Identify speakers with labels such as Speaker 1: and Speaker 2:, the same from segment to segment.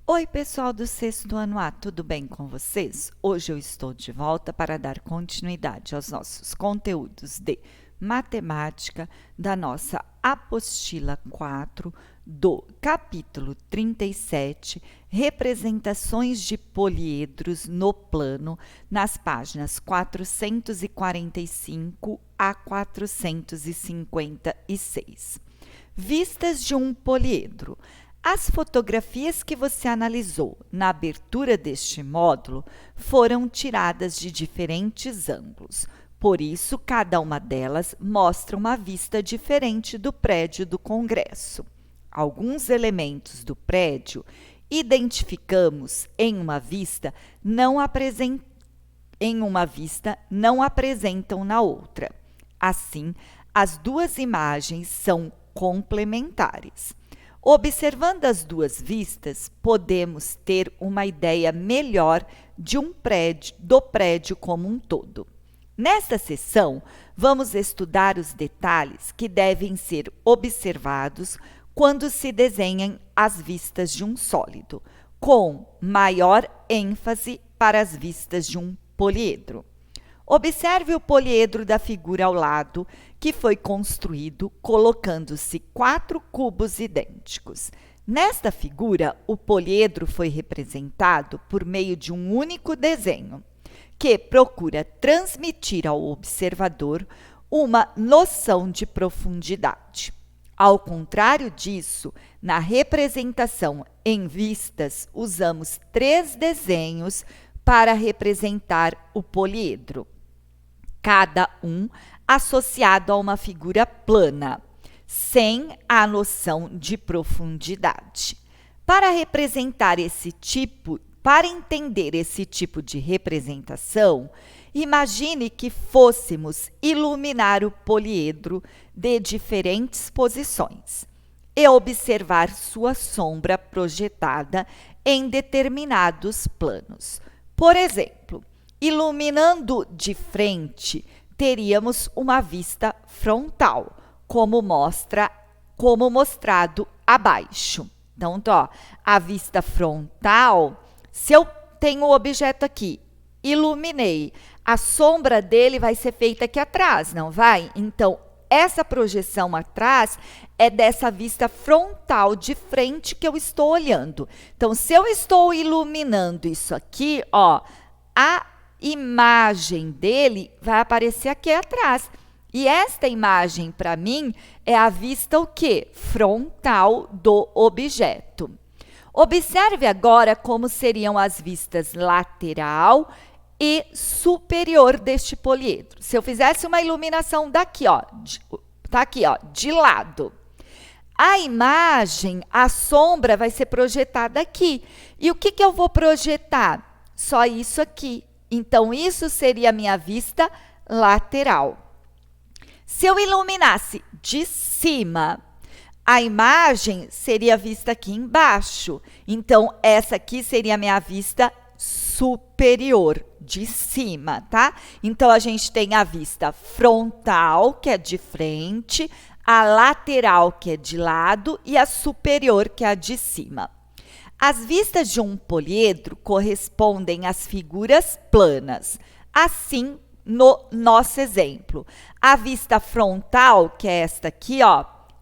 Speaker 1: Oi, pessoal do sexto ano A, tudo bem com vocês? Hoje eu estou de volta para dar continuidade aos nossos conteúdos de matemática da nossa apostila 4 do capítulo 37, representações de poliedros no plano, nas páginas 445 a 456. Vistas de um poliedro. As fotografias que você analisou na abertura deste módulo foram tiradas de diferentes ângulos. Por isso, cada uma delas mostra uma vista diferente do prédio do Congresso. Alguns elementos do prédio identificamos em uma vista não apresentam na outra. Assim, as duas imagens são complementares. Observando as duas vistas, podemos ter uma ideia melhor do prédio como um todo. Nesta sessão, vamos estudar os detalhes que devem ser observados quando se desenham as vistas de um sólido, com maior ênfase para as vistas de um poliedro. Observe o poliedro da figura ao lado, que foi construído colocando-se 4 cubos idênticos. Nesta figura, o poliedro foi representado por meio de um único desenho, que procura transmitir ao observador uma noção de profundidade. Ao contrário disso, na representação em vistas, usamos 3 desenhos para representar o poliedro, cada um associado a uma figura plana, sem a noção de profundidade. Para entender esse tipo de representação, imagine que fôssemos iluminar o poliedro de diferentes posições e observar sua sombra projetada em determinados planos. Por exemplo, iluminando de frente, teríamos uma vista frontal, como mostrado abaixo. Então, a vista frontal, se eu tenho o objeto aqui, iluminei, a sombra dele vai ser feita aqui atrás, não vai? Então, essa projeção atrás é dessa vista frontal de frente que eu estou olhando. Então, se eu estou iluminando isso aqui, a imagem dele vai aparecer aqui atrás. E esta imagem, para mim, é a vista o quê? Frontal do objeto. Observe agora como seriam as vistas lateral e superior deste poliedro. Se eu fizesse uma iluminação daqui, de lado, a imagem, a sombra vai ser projetada aqui. E o que eu vou projetar? Só isso aqui. Então, isso seria a minha vista lateral. Se eu iluminasse de cima, a imagem seria vista aqui embaixo. Então, essa aqui seria a minha vista superior, de cima, tá? Então, a gente tem a vista frontal, que é de frente, a lateral, que é de lado, e a superior, que é a de cima. As vistas de um poliedro correspondem às figuras planas. Assim, no nosso exemplo, a vista frontal, que é esta aqui,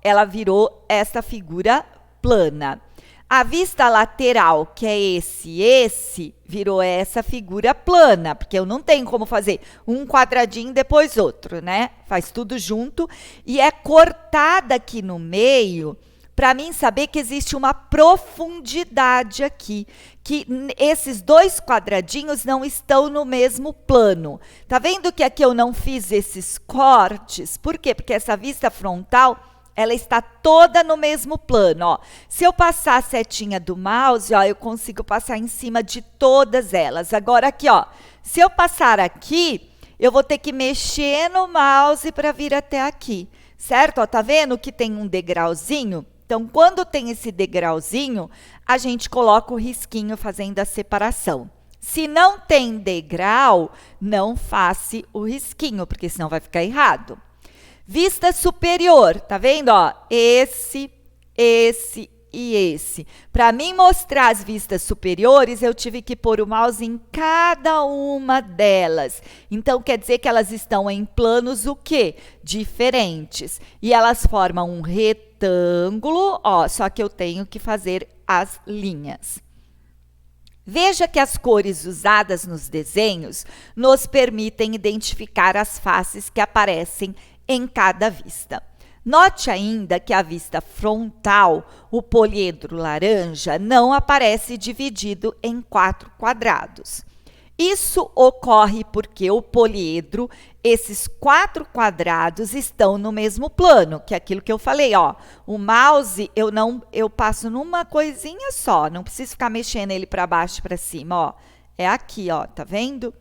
Speaker 1: ela virou esta figura plana. A vista lateral, que é esse, virou essa figura plana, porque eu não tenho como fazer um quadradinho depois outro, né? Faz tudo junto e é cortada aqui no meio para mim saber que existe uma profundidade aqui, que esses 2 quadradinhos não estão no mesmo plano. Tá vendo que aqui eu não fiz esses cortes? Por quê? Porque essa vista frontal, ela está toda no mesmo plano, Se eu passar a setinha do mouse, eu consigo passar em cima de todas elas. Agora aqui, se eu passar aqui, eu vou ter que mexer no mouse para vir até aqui, certo? Tá vendo que tem um degrauzinho? Então, quando tem esse degrauzinho, a gente coloca o risquinho fazendo a separação. Se não tem degrau, não faça o risquinho, porque senão vai ficar errado. Vista superior, tá vendo? Esse e esse. Para mim mostrar as vistas superiores, eu tive que pôr o mouse em cada uma delas. Então, quer dizer que elas estão em planos o quê? Diferentes. E elas formam um retângulo, ó, só que eu tenho que fazer as linhas. Veja que as cores usadas nos desenhos nos permitem identificar as faces que aparecem em cada vista. Note ainda que a vista frontal, o poliedro laranja, não aparece dividido em 4 quadrados. Isso ocorre porque o poliedro, esses 4 quadrados estão no mesmo plano, que é aquilo que eu falei, ó. O mouse eu passo numa coisinha só, não preciso ficar mexendo ele para baixo e para cima, ó. É aqui, ó, tá vendo?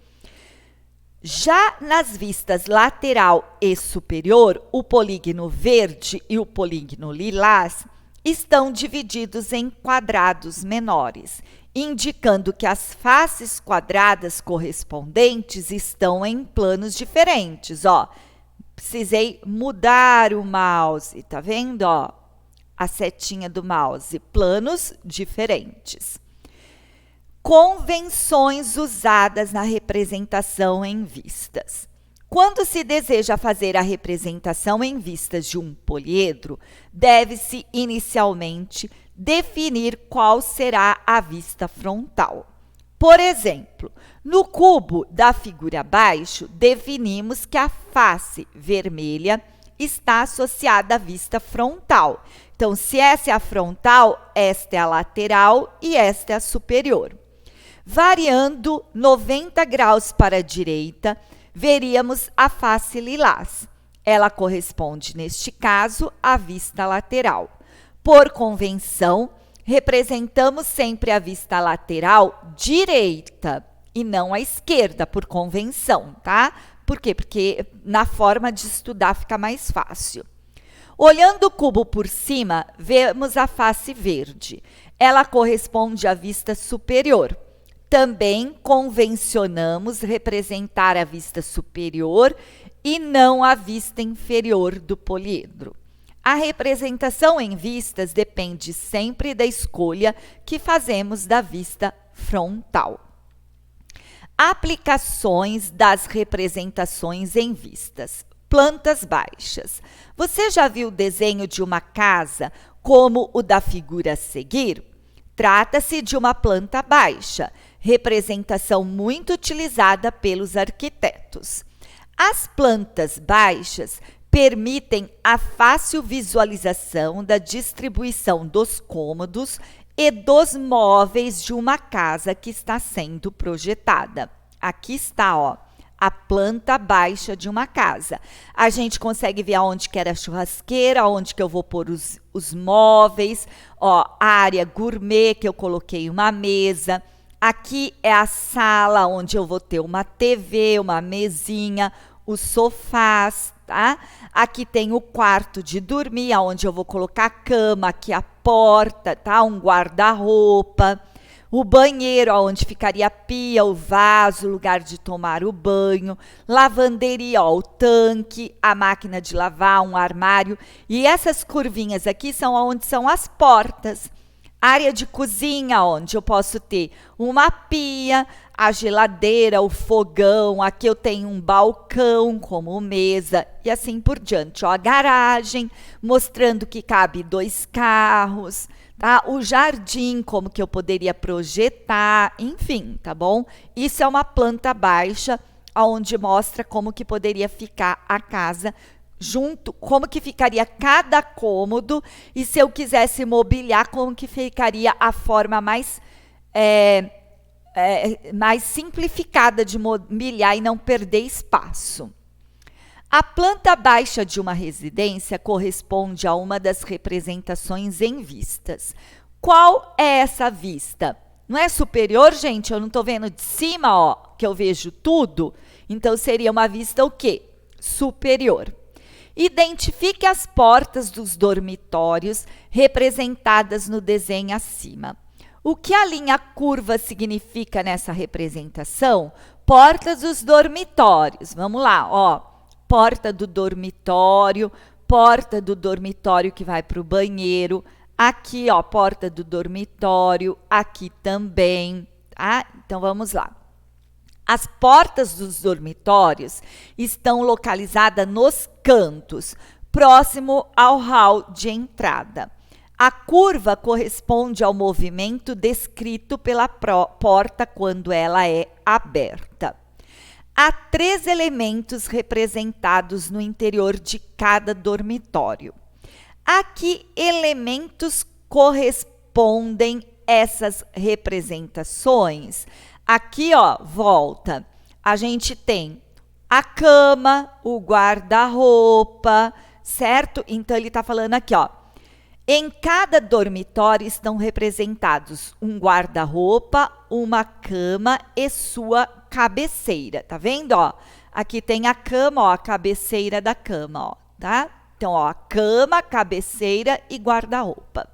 Speaker 1: Já nas vistas lateral e superior, o polígono verde e o polígono lilás estão divididos em quadrados menores, indicando que as faces quadradas correspondentes estão em planos diferentes, ó. Precisei mudar o mouse, tá vendo, ó? A setinha do mouse, planos diferentes. Convenções usadas na representação em vistas. Quando se deseja fazer a representação em vistas de um poliedro, deve-se inicialmente definir qual será a vista frontal. Por exemplo, no cubo da figura abaixo, definimos que a face vermelha está associada à vista frontal. Então, se essa é a frontal, esta é a lateral e esta é a superior. Variando 90 graus para a direita, veríamos a face lilás. Ela corresponde, neste caso, à vista lateral. Por convenção, representamos sempre a vista lateral direita e não a esquerda, por convenção, tá? Por quê? Porque na forma de estudar fica mais fácil. Olhando o cubo por cima, vemos a face verde. Ela corresponde à vista superior. Também convencionamos representar a vista superior e não a vista inferior do poliedro. A representação em vistas depende sempre da escolha que fazemos da vista frontal. Aplicações das representações em vistas. Plantas baixas. Você já viu o desenho de uma casa como o da figura a seguir? Trata-se de uma planta baixa, representação muito utilizada pelos arquitetos. As plantas baixas permitem a fácil visualização da distribuição dos cômodos e dos móveis de uma casa que está sendo projetada. Aqui está, ó, a planta baixa de uma casa. A gente consegue ver aonde que era a churrasqueira, aonde que eu vou pôr os móveis, ó, a área gourmet que eu coloquei uma mesa. Aqui é a sala onde eu vou ter uma TV, uma mesinha, os sofás, tá? Aqui tem o quarto de dormir, onde eu vou colocar a cama, aqui a porta, tá? Um guarda-roupa. O banheiro, onde ficaria a pia, o vaso, o lugar de tomar o banho. Lavanderia, ó, o tanque, a máquina de lavar, um armário. E essas curvinhas aqui são onde são as portas. Área de cozinha, onde eu posso ter uma pia, a geladeira, o fogão. Aqui eu tenho um balcão como mesa e assim por diante. Ó, a garagem, mostrando que cabe 2 carros. Tá? O jardim, como que eu poderia projetar, enfim, tá bom? Isso é uma planta baixa, onde mostra como que poderia ficar a casa junto, como que ficaria cada cômodo e se eu quisesse mobiliar, como que ficaria a forma mais simplificada de mobiliar e não perder espaço. A planta baixa de uma residência corresponde a uma das representações em vistas. Qual é essa vista? Não é superior, gente? Eu não estou vendo de cima, ó, que eu vejo tudo. Então, seria uma vista o quê? Superior. Identifique as portas dos dormitórios representadas no desenho acima. O que a linha curva significa nessa representação? Portas dos dormitórios. Vamos lá, ó. Porta do dormitório que vai para o banheiro, Aqui, ó, porta do dormitório, aqui também, tá? Então, vamos lá. As portas dos dormitórios estão localizadas nos cantos, próximo ao hall de entrada. A curva corresponde ao movimento descrito pela porta quando ela é aberta. Há 3 elementos representados no interior de cada dormitório. A que elementos correspondem essas representações? Aqui, ó, volta. A gente tem a cama, o guarda-roupa, certo? Então, ele está falando aqui, ó. Em cada dormitório estão representados um guarda-roupa, uma cama e sua cabeceira. Tá vendo, ó? Aqui tem a cama, ó, a cabeceira da cama, ó, tá? Então, ó, cama, cabeceira e guarda-roupa.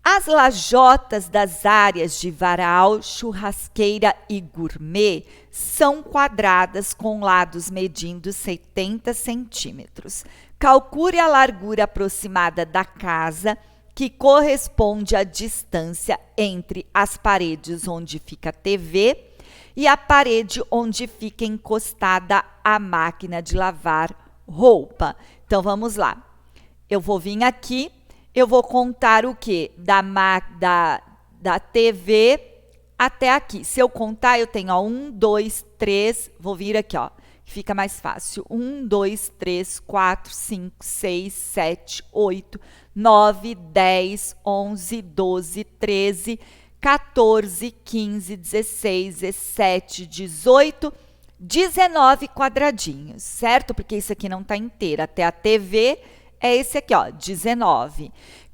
Speaker 1: As lajotas das áreas de varal, churrasqueira e gourmet são quadradas com lados medindo 70 centímetros. Calcule a largura aproximada da casa, que corresponde à distância entre as paredes onde fica a TV e a parede onde fica encostada a máquina de lavar roupa. Então, vamos lá. Eu vou vir aqui, eu vou contar o quê? Da TV até aqui. Se eu contar, eu tenho, ó, 1, 2, 3, vou vir aqui, ó. Fica mais fácil. 1, 2, 3, 4, 5, 6, 7, 8, 9, 10, 11, 12, 13, 14, 15, 16, 17, 18, 19 quadradinhos, certo? Porque isso aqui não está inteiro. Até a TV é esse aqui, ó, 19.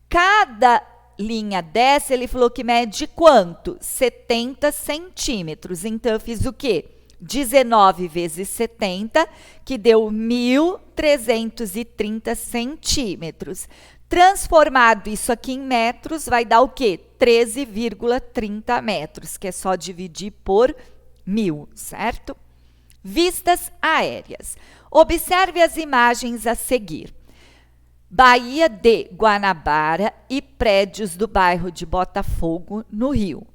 Speaker 1: Cada linha dessa, ele falou que mede quanto? 70 centímetros. Então, eu fiz o quê? 19 vezes 70, que deu 1.330 centímetros. Transformado isso aqui em metros, vai dar o quê? 13,30 metros, que é só dividir por 1.000, certo? Vistas aéreas. Observe as imagens a seguir. Baía de Guanabara e prédios do bairro de Botafogo, no Rio.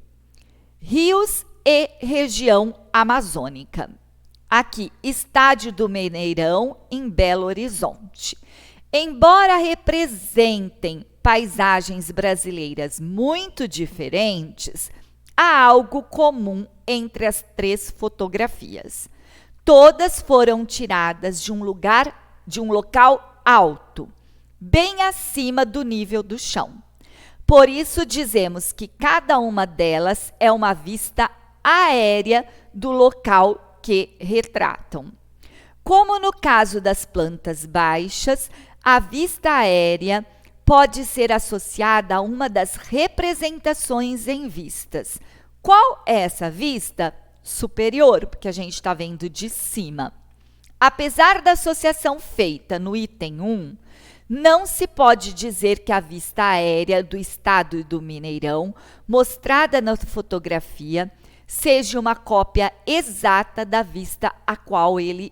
Speaker 1: Rios e região amazônica. Aqui, Estádio do Mineirão, em Belo Horizonte. Embora representem paisagens brasileiras muito diferentes, há algo comum entre as 3 fotografias. Todas foram tiradas de um local alto, bem acima do nível do chão. Por isso dizemos que cada uma delas é uma vista aérea do local que retratam. Como no caso das plantas baixas, a vista aérea pode ser associada a uma das representações em vistas. Qual é essa vista? Superior, porque a gente está vendo de cima. Apesar da associação feita no item 1, não se pode dizer que a vista aérea do Estado do Mineirão, mostrada na fotografia, seja uma cópia exata da vista a qual ela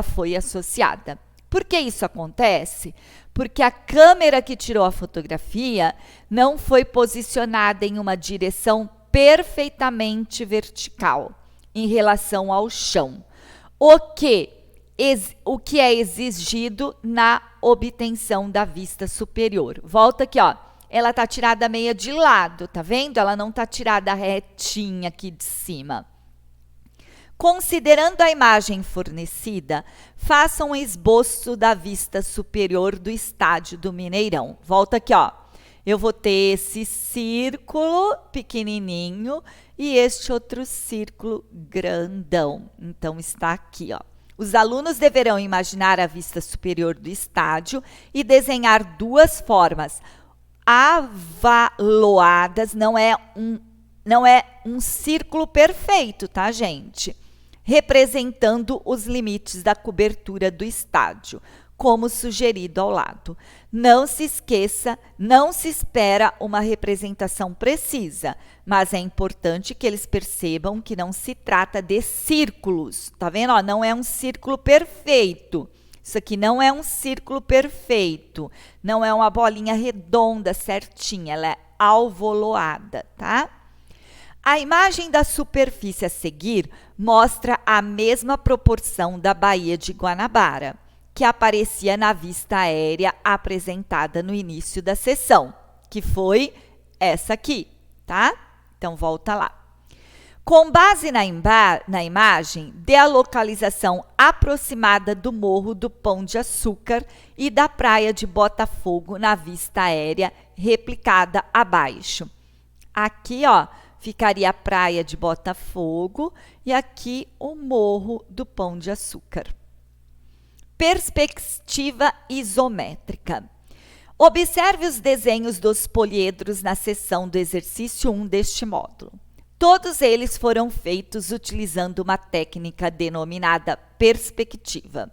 Speaker 1: foi associada. Por que isso acontece? Porque a câmera que tirou a fotografia não foi posicionada em uma direção perfeitamente vertical em relação ao chão, o que é exigido na obtenção da vista superior. Volta aqui, ó. Ela está tirada meia de lado, tá vendo? Ela não está tirada retinha aqui de cima. Considerando a imagem fornecida, faça um esboço da vista superior do Estádio do Mineirão. Volta aqui, ó. Eu vou ter esse círculo pequenininho e este outro círculo grandão. Então, está aqui, ó. Os alunos deverão imaginar a vista superior do estádio e desenhar 2 formas avaloadas, não é um círculo perfeito, tá, gente? Representando os limites da cobertura do estádio, como sugerido ao lado. Não se esqueça, não se espera uma representação precisa, mas é importante que eles percebam que não se trata de círculos, tá vendo? Ó, não é um círculo perfeito. Isso aqui não é um círculo perfeito, não é uma bolinha redonda certinha, ela é alvoloada, tá? A imagem da superfície a seguir mostra a mesma proporção da Baía de Guanabara, que aparecia na vista aérea apresentada no início da sessão, que foi essa aqui, tá? Então, volta lá. Com base na imagem, dê a localização aproximada do Morro do Pão de Açúcar e da Praia de Botafogo na vista aérea replicada abaixo. Aqui, ó, ficaria a Praia de Botafogo e aqui o Morro do Pão de Açúcar. Perspectiva isométrica. Observe os desenhos dos poliedros na seção do exercício 1 deste módulo. Todos eles foram feitos utilizando uma técnica denominada perspectiva,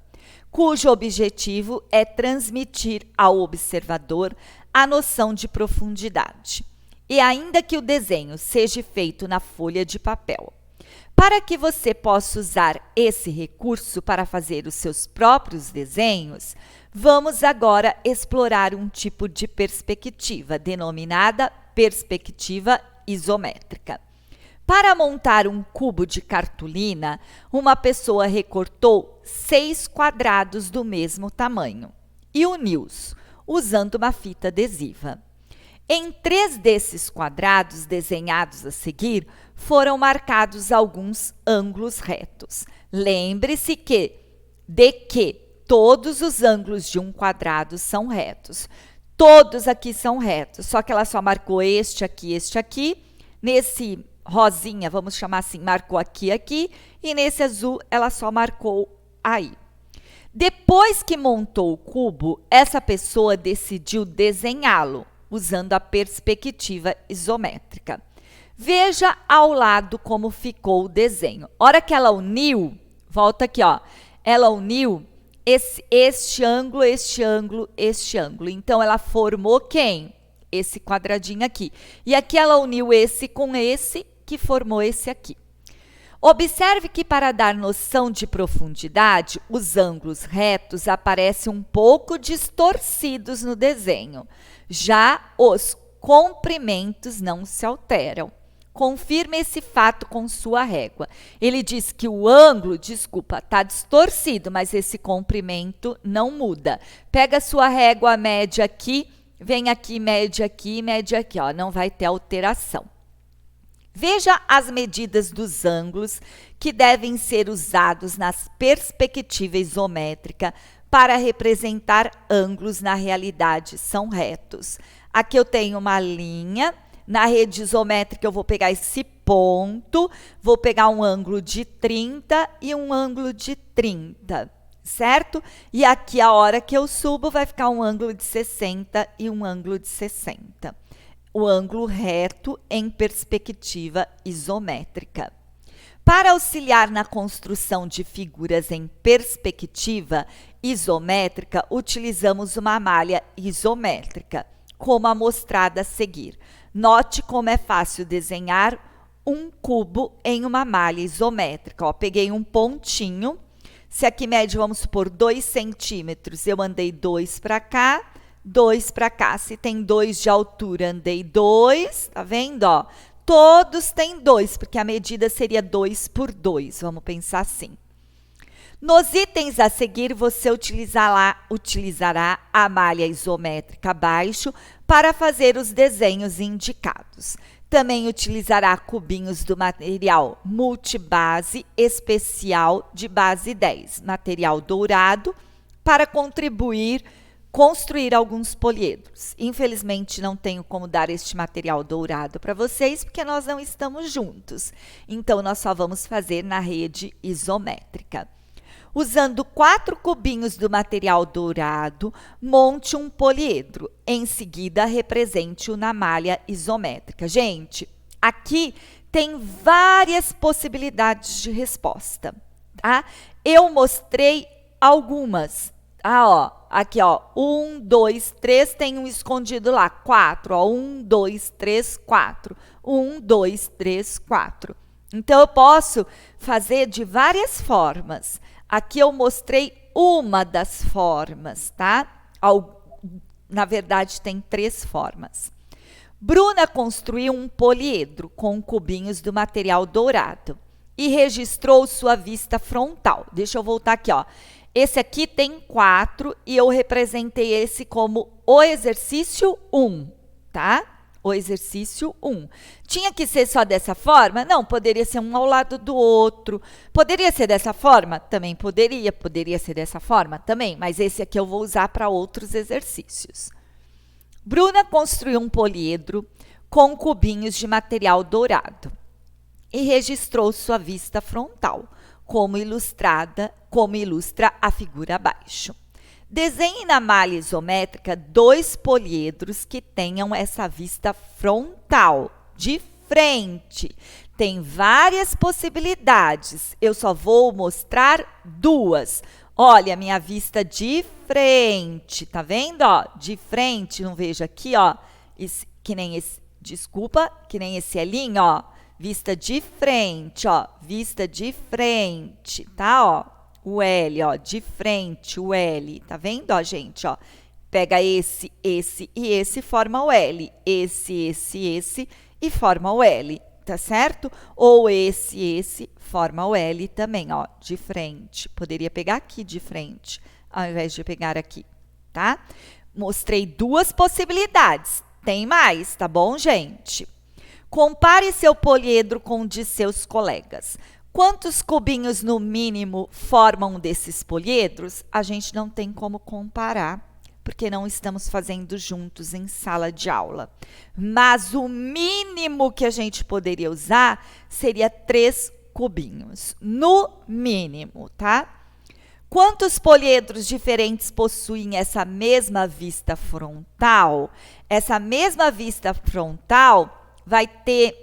Speaker 1: cujo objetivo é transmitir ao observador a noção de profundidade. E ainda que o desenho seja feito na folha de papel. Para que você possa usar esse recurso para fazer os seus próprios desenhos, vamos agora explorar um tipo de perspectiva, denominada perspectiva isométrica. Para montar um cubo de cartolina, uma pessoa recortou 6 quadrados do mesmo tamanho e uniu-os, usando uma fita adesiva. Em 3 desses quadrados desenhados a seguir, foram marcados alguns ângulos retos. Lembre-se que todos os ângulos de um quadrado são retos. Todos aqui são retos, só que ela só marcou este aqui. Nesse rosinha, vamos chamar assim, marcou aqui, e nesse azul ela só marcou aí. Depois que montou o cubo, essa pessoa decidiu desenhá-lo, usando a perspectiva isométrica. Veja ao lado como ficou o desenho. A hora que ela uniu, volta aqui, ó, ela uniu este ângulo. Então, ela formou quem? Esse quadradinho aqui. E aqui ela uniu esse com esse, que formou esse aqui. Observe que para dar noção de profundidade, os ângulos retos aparecem um pouco distorcidos no desenho. Já os comprimentos não se alteram. Confirme esse fato com sua régua. Ele diz que o ângulo, está distorcido, mas esse comprimento não muda. Pega a sua régua média aqui, vem aqui, mede aqui, ó, não vai ter alteração. Veja as medidas dos ângulos que devem ser usados nas perspectiva isométrica para representar ângulos na realidade são retos. Aqui eu tenho uma linha, na rede isométrica eu vou pegar esse ponto, vou pegar um ângulo de 30 e um ângulo de 30, certo? E aqui a hora que eu subo vai ficar um ângulo de 60 e um ângulo de 60. O ângulo reto em perspectiva isométrica. Para auxiliar na construção de figuras em perspectiva isométrica, utilizamos uma malha isométrica, como a mostrada a seguir. Note como é fácil desenhar um cubo em uma malha isométrica. Ó, peguei um pontinho, se aqui mede, vamos supor, 2 centímetros, eu andei 2 para cá, 2 para cá. Se tem 2 de altura, andei 2, tá vendo? Ó, todos têm 2, porque a medida seria 2 por 2, vamos pensar assim. Nos itens a seguir, você utilizará a malha isométrica abaixo para fazer os desenhos indicados. Também utilizará cubinhos do material multibase especial de base 10, material dourado, para construir alguns poliedros. Infelizmente, não tenho como dar este material dourado para vocês, porque nós não estamos juntos. Então, nós só vamos fazer na rede isométrica. Usando 4 cubinhos do material dourado, monte um poliedro. Em seguida, represente-o na malha isométrica. Gente, aqui tem várias possibilidades de resposta, tá? Eu mostrei algumas. Ó, aqui, ó, 1, 2, 3, tem um escondido lá, 4, ó, 1, 2, 3, 4, 1, 2, 3, 4. Então, eu posso fazer de várias formas. Aqui eu mostrei uma das formas, tá? Na verdade, tem 3 formas. Bruna construiu um poliedro com cubinhos do material dourado e registrou sua vista frontal. Deixa eu voltar aqui, ó. Esse aqui tem 4 e eu representei esse como o exercício 1, tá? O exercício 1. Tinha que ser só dessa forma? Não, poderia ser um ao lado do outro. Poderia ser dessa forma? Também poderia. Poderia ser dessa forma? Também. Mas esse aqui eu vou usar para outros exercícios. Bruna construiu um poliedro com cubinhos de material dourado e registrou sua vista frontal, como ilustra a figura abaixo. Desenhe na malha isométrica 2 poliedros que tenham essa vista frontal, de frente. Tem várias possibilidades, eu só vou mostrar 2. Olha, minha vista de frente, tá vendo? Ó, de frente, não vejo aqui, ó, que nem esse, desculpa, que nem esse Elinho, ó. Vista de frente, ó, vista de frente, tá, ó, o L, ó, de frente, o L, tá vendo, ó, gente, ó, pega esse e esse, forma o L, esse e forma o L, tá certo? Ou esse, forma o L também, ó, de frente, poderia pegar aqui de frente, ao invés de pegar aqui, tá? Mostrei 2 possibilidades, tem mais, tá bom, gente? Compare seu poliedro com o de seus colegas. Quantos cubinhos, no mínimo, formam desses poliedros? A gente não tem como comparar, porque não estamos fazendo juntos em sala de aula. Mas o mínimo que a gente poderia usar seria 3 cubinhos, no mínimo, tá? Quantos poliedros diferentes possuem essa mesma vista frontal? Essa mesma vista frontal vai ter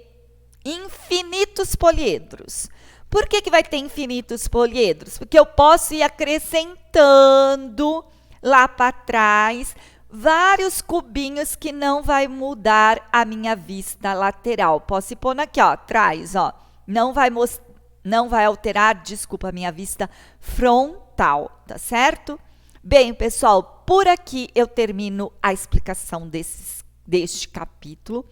Speaker 1: infinitos poliedros. Por que vai ter infinitos poliedros? Porque eu posso ir acrescentando lá para trás vários cubinhos que não vai mudar a minha vista lateral. Posso ir pondo aqui, ó, atrás, ó. Não vai alterar, desculpa, a minha vista frontal, tá certo? Bem, pessoal, por aqui eu termino a explicação deste capítulo.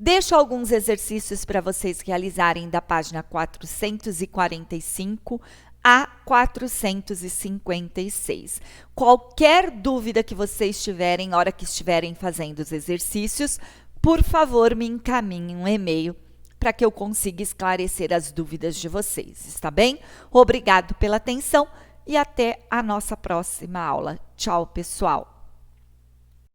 Speaker 1: Deixo alguns exercícios para vocês realizarem da página 445 a 456. Qualquer dúvida que vocês tiverem na hora que estiverem fazendo os exercícios, por favor, me encaminhem um e-mail para que eu consiga esclarecer as dúvidas de vocês, está bem? Obrigado pela atenção e até a nossa próxima aula. Tchau, pessoal!